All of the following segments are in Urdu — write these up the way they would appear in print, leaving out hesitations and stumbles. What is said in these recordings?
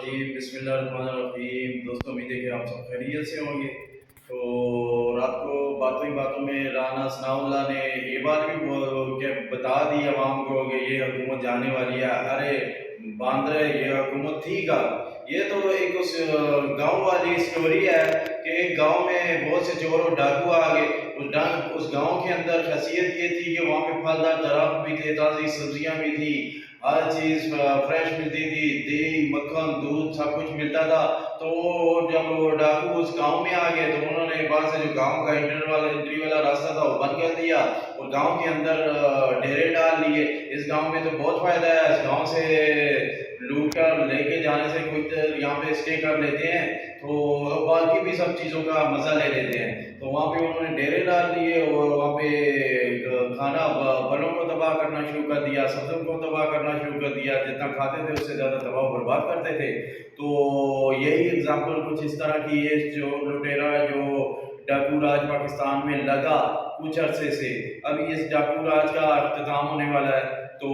الرجیم بسم اللہ الرحمن الرحیم۔ دوستوں امید ہے کہ آپ سب خیریت سے ہوں گے۔ تو رات کو باتوں ہی باتوں میں رانا ثناء اللہ نے یہ بات بھی بتا دی عوام کو کہ یہ حکومت جانے والی ہے۔ ارے باندرے، یہ حکومت تھی کا؟ یہ تو ایک اس گاؤں والی سٹوری ہے کہ ایک گاؤں میں بہت سے چور اور ڈاکو آ گئے۔ اس گاؤں کے اندر خاصیت یہ تھی کہ وہاں پہ پھلدار درخت بھی تھے، تازی سبزیاں بھی تھی، ہر چیز فریش ملتی تھی، دہی مکھن دودھ سب کچھ ملتا تھا۔ تو جب وہ ڈاکو اس گاؤں میں آ گئے تو انہوں نے بعد سے جو گاؤں کا انٹری والا راستہ تھا وہ بند کر دیا اور گاؤں کے اندر ڈیرے ڈال لیے۔ اس گاؤں میں تو بہت فائدہ ہے، اس گاؤں سے لوٹ کر لے کے جانے سے کچھ یہاں پہ اسٹے کر لیتے ہیں تو باقی بھی سب چیزوں کا مزہ لے لیتے ہیں۔ تو وہاں پہ انہوں نے ڈیرے ڈال دیے اور وہاں پہ کھانا پھلوں کو تباہ کرنا شروع کر دیا، سبزیوں کو تباہ کرنا شروع کر دیا، جتنا کھاتے تھے اس سے زیادہ تباہ و برباد کرتے تھے۔ تو یہی اگزامپل کچھ اس طرح کی ہے جو لٹیرا جو ڈاکو راج پاکستان میں لگا کچھ عرصے سے، ابھی اس ڈاکو راج کا اختتام ہونے والا ہے۔ تو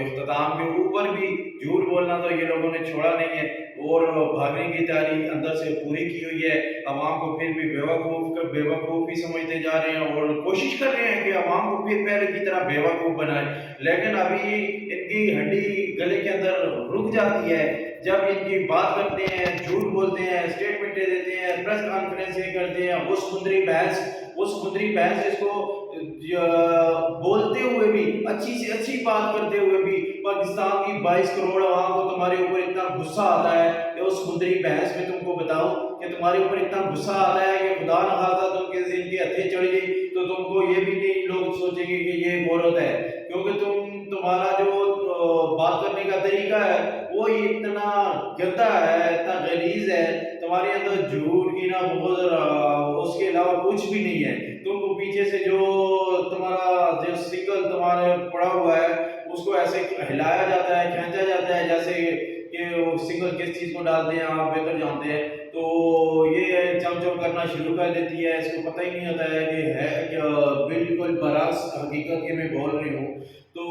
اختتام کے اوپر بھی جھوٹ بولنا تو یہ لوگوں نے چھوڑا نہیں ہے اور بھاگنے کی تیاری اندر سے پوری کی ہوئی ہے۔ عوام کو پھر بھی بے وقوف ہی سمجھتے جا رہے ہیں اور کوشش کر رہے ہیں کہ عوام کو پھر پہلے کی طرح بے وقوف بنائے، لیکن ابھی ان کی ہڈی گلے کے اندر رک جاتی ہے جب ان کی بات کرتے ہیں، جھوٹ بولتے ہیں، اسٹیٹمنٹیں دیتے ہیں، پریس کانفرنسیں کرتے ہیں۔ اس مندری بحث جس کو بولتے ہوئے بھی، اچھی سے اچھی بات کرتے ہوئے بھی پاکستان کی 22 کروڑ عوام کو تمہارے اوپر اتنا غصہ آتا ہے کہ اس مندری بحث میں تم کو بتاؤں کہ تمہارے اوپر اتنا غصہ آتا ہے کہ خدا نہ خواستہ تم کے ان کے ہتھے چڑھ گئی تو تم کو یہ بھی نہیں لوگ سوچیں گے کہ یہ عورت ہے، کیونکہ تمہارا جو بات کرنے کا طریقہ ہے وہ اتنا گندا ہے، اتنا غلیظ ہے، تمہارے اندر جھوٹ کی نہ بغض اس کے علاوہ کچھ بھی نہیں ہے۔ تم کو پیچھے سے جو تمہارا جو سنگل تمہارے پڑا ہوا ہے اس کو ایسے ہلایا جاتا ہے، کھینچا جاتا ہے جیسے کہ وہ سنگل کس چیز کو ڈالتے ہیں آپ بہتر جانتے ہیں۔ تو یہ چم چم کرنا شروع کر دیتی ہے، اس کو پتہ ہی نہیں ہوتا ہے کہ ہے کہ بالکل برعکس حقیقت کے میں بول رہی ہوں۔ تو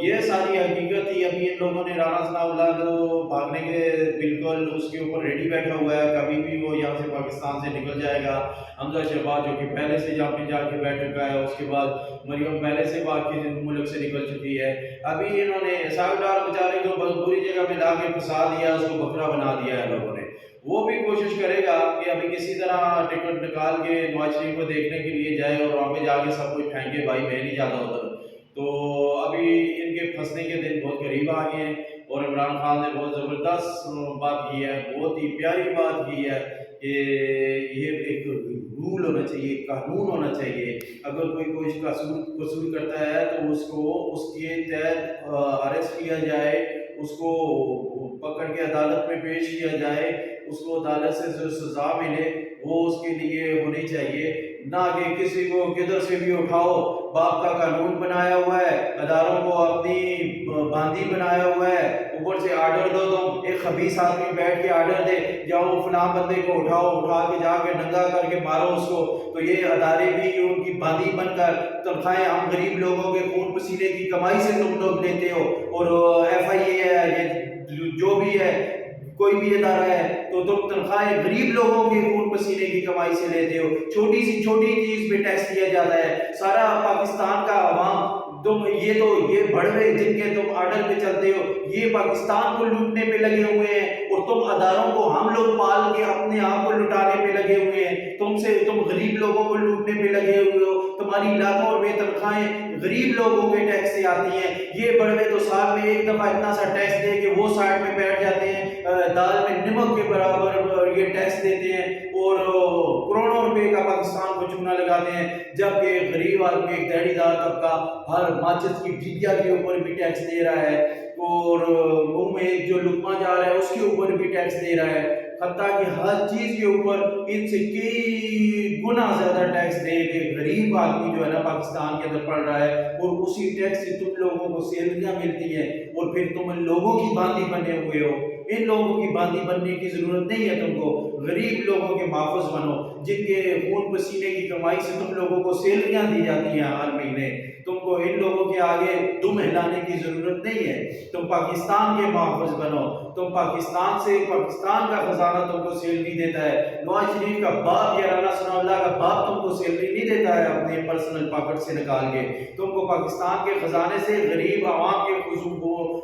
یہ ساری حقیقت تھی۔ ابھی ان لوگوں نے رانا ثناء اللہ کو بھاگنے کے بالکل اس کے اوپر ریڈی بیٹھا ہوا ہے، کبھی بھی وہ یہاں سے پاکستان سے نکل جائے گا۔ حمزہ شہباز جو کہ پہلے سے جہاں پہ جا کے بیٹھ چکا ہے، اس کے بعد مریم پہلے سے باقی ملک سے نکل چکی ہے۔ ابھی انہوں نے ساگ ڈال بیچارے کو بہت بری جگہ میں لا کے پھنسا دیا، اس کو بکرا بنا دیا ہے لوگوں نے۔ وہ بھی کوشش کرے گا کہ ابھی کسی طرح ٹکٹ نکال کے نواز شریف کو دیکھنے کے لیے جائے اور وہاں پہ جا کے سب کچھ پھینکے، بھائی میں نہیں جاتا ادھر۔ تو ابھی ان کے پھنسنے کے دن بہت قریب آ گئے ہیں اور عمران خان نے بہت زبردست بات کی ہے، بہت ہی پیاری بات کی ہے کہ یہ ایک رول ہونا چاہیے، قانون ہونا چاہیے۔ اگر کوئی قصور کرتا ہے تو اس کو اس کے تحت اریسٹ کیا جائے، اس کو پکڑ کے عدالت میں پیش کیا جائے، اس کو عدالت سے جو سزا ملے وہ اس کے لیے ہونی چاہیے، نہ کہ کسی کو کدھر سے بھی اٹھاؤ۔ باپ کا قانون بنایا ہوا ہے، اداروں کو اپنی باندھی بنایا ہوا ہے، اوپر سے آرڈر دو، تم ایک خبیث آدمی بیٹھ کے آرڈر دے جاؤ فلاں بندے کو اٹھاؤ، اٹھا کے جا کے ننگا کر کے مارو اس کو۔ تو یہ ادارے بھی ان کی باندھی بن کر تنخواہیں عام غریب لوگوں کے خون پسینے کی کمائی سے تم لوگ لیتے ہو، اور ایف آئی اے ہے، یہ جو بھی ہے کوئی بھی ادارہ ہے تو تم تنخواہیں غریب لوگوں کے خون پسینے کی کمائی سے لیتے ہو۔ چھوٹی سی چھوٹی چیز پہ ٹیکس دیا جاتا ہے، سارا پاکستان کا عوام تم یہ بڑھوے جن کے تم آرڈر پہ چلتے ہو یہ پاکستان کو لوٹنے پہ لگے ہوئے ہیں، اور تم اداروں کو ہم لوگ پال کے اپنے آپ کو لٹانے پہ لگے ہوئے ہیں۔ تم غریب لوگوں کو لوٹنے پہ لگے ہوئے ہو، تمہاری لاکھوں روپے تنخواہیں غریب لوگوں کے ٹیکس سے آتی ہیں۔ یہ بڑھوے تو سال میں ایک دفعہ اتنا سا ٹیکس دے کہ وہ سائڈ میں بیٹھ جاتے ہیں، دال میں نمک کے برابر یہ ٹیکس دیتے ہیں اور کروڑوں روپے کا پاکستان کو چونا لگاتے ہیں، جبکہ غریب آدمی ایک دیہڑی دار طبقہ ہر ماچس کی ٹھیکیا کے اوپر بھی ٹیکس دے رہا ہے اور منہ میں جو لقمہ جا رہا ہے اس کے اوپر بھی ٹیکس دے رہا ہے، حتیٰ کہ ہر چیز کے اوپر ان سے کئی گنا زیادہ ٹیکس دے کے غریب آدمی جو ہے نا پاکستان کے اندر پڑ رہا ہے، اور اسی ٹیکس سے تم لوگوں کو سیلریاں ملتی ہیں اور پھر تم ان لوگوں کی باندھی بنے ہوئے ہو۔ ان لوگوں کی باندھی بننے کی ضرورت نہیں ہے تم کو، غریب لوگوں کے محافظ بنو جن کے خون پسینے کی کمائی سے تم لوگوں کو سیلریاں دی جاتی ہیں ہر مہینے۔ تم کو ان لوگوں کے آگے دم ہلانے کی ضرورت نہیں ہے. تم پاکستان کے محافظ بنو. تم پاکستان سے پاکستان کا خزانہ تم کو سیلری دیتا ہے. نواز شریف کا باپ یا رانا ثناء اللہ کا باپ تم کو سیلری نہیں دیتا ہے اپنے پرسنل پاکٹ سے نکال کے. تم کو پاکستان کے خزانے سے غریب عوام کے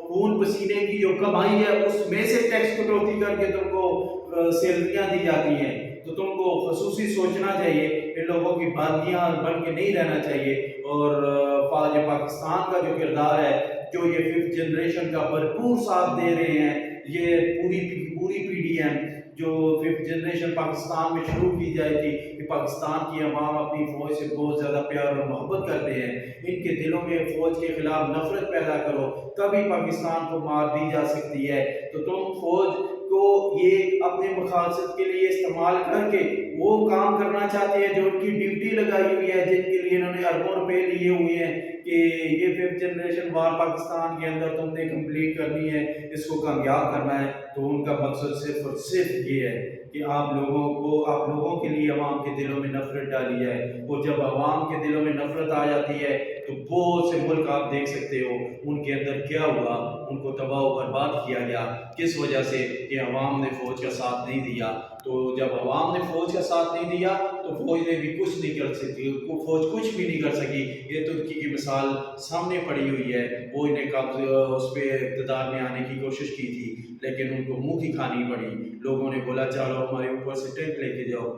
خون پسینے کی جو کمائی ہے اس میں سے ٹیکس کٹوتی کر کے تم کو سیلریاں دی جاتی ہیں. تو تم کو خصوصی سوچنا چاہیے. ان لوگوں کی باغیاں بن کے نہیں رہنا چاہیے. اور فوج پاکستان کا جو کردار ہے، جو یہ 5th جنریشن کا بھرپور ساتھ دے رہے ہیں، یہ پوری پی ڈی ایم جو 5th جنریشن پاکستان میں شروع کی جائے تھی کہ پاکستان کی عوام اپنی فوج سے بہت زیادہ پیار اور محبت کرتے ہیں. ان کے دلوں میں فوج کے خلاف نفرت پیدا کرو، تبھی پاکستان کو مار دی جا سکتی ہے. تو تم فوج کو یہ اپنے مقاصد کے لیے استعمال کر کے وہ کام کرنا چاہتے ہیں جو ان کی ڈیوٹی لگائی ہوئی ہے، جن کے لیے انہوں نے اربوں روپے لیے ہوئے ہیں کہ یہ 5th جنریشن وار پاکستان کے اندر تم نے کمپلیٹ کرنی ہے، اس کو کامیاب کرنا ہے. تو ان کا مقصد صرف اور صرف یہ ہے کہ آپ لوگوں کے لیے عوام کے دلوں میں نفرت ڈالی جائے. اور جب عوام کے دلوں میں نفرت آ جاتی ہے تو بہت سے ملک آپ دیکھ سکتے ہو ان کے اندر کیا ہوا. ان کو تباہ و برباد کیا گیا. کس وجہ سے؟ کہ عوام نے فوج کا ساتھ نہیں دیا. تو جب عوام نے فوج کا ساتھ نہیں دیا تو فوج نے بھی کچھ نہیں کر سکتی. فوج کچھ بھی نہیں کر سکی. یہ ترکی کی مثال سامنے پڑی ہوئی ہے. وہ انہیں اس پہ اقتدار میں آنے کی کوشش کی تھی، لیکن ان کو منہ کی کھانی پڑی. لوگوں نے بولا چلو ہمارے اوپر سے ٹینک لے کے جاؤ،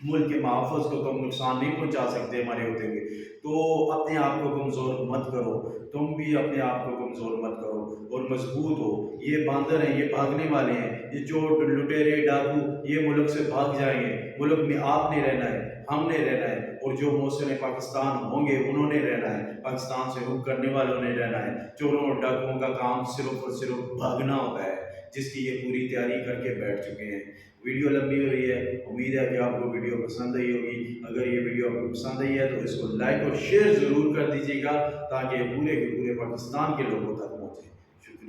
ملک کے محافظ کو تم نقصان نہیں پہنچا سکتے ہمارے ہوتے ہوئے. تو اپنے آپ کو کمزور مت کرو. تم بھی اپنے آپ کو کمزور مت کرو اور مضبوط ہو. یہ باندر ہیں، یہ بھاگنے والے ہیں. یہ جو لٹیرے ڈاکو یہ ملک سے بھاگ جائیں گے. ملک میں آپ نے رہنا ہے، ہم نے رہنا ہے، اور جو محسن پاکستان ہوں گے انہوں نے رہنا ہے. پاکستان سے رخ کرنے والوں نے رہنا ہے. چوروں اور ڈاکوؤں کا کام صرف اور صرف بھاگنا ہوتا ہے، جس کی یہ پوری تیاری کر کے بیٹھ چکے ہیں. ویڈیو لمبی ہو رہی ہے، امید ہے کہ آپ کو ویڈیو پسند آئی ہوگی. اگر یہ ویڈیو آپ کو پسند آئی ہے تو اس کو لائک اور شیئر ضرور کر دیجیے گا تاکہ پورے کے پورے پاکستان کے لوگوں تک پہنچے.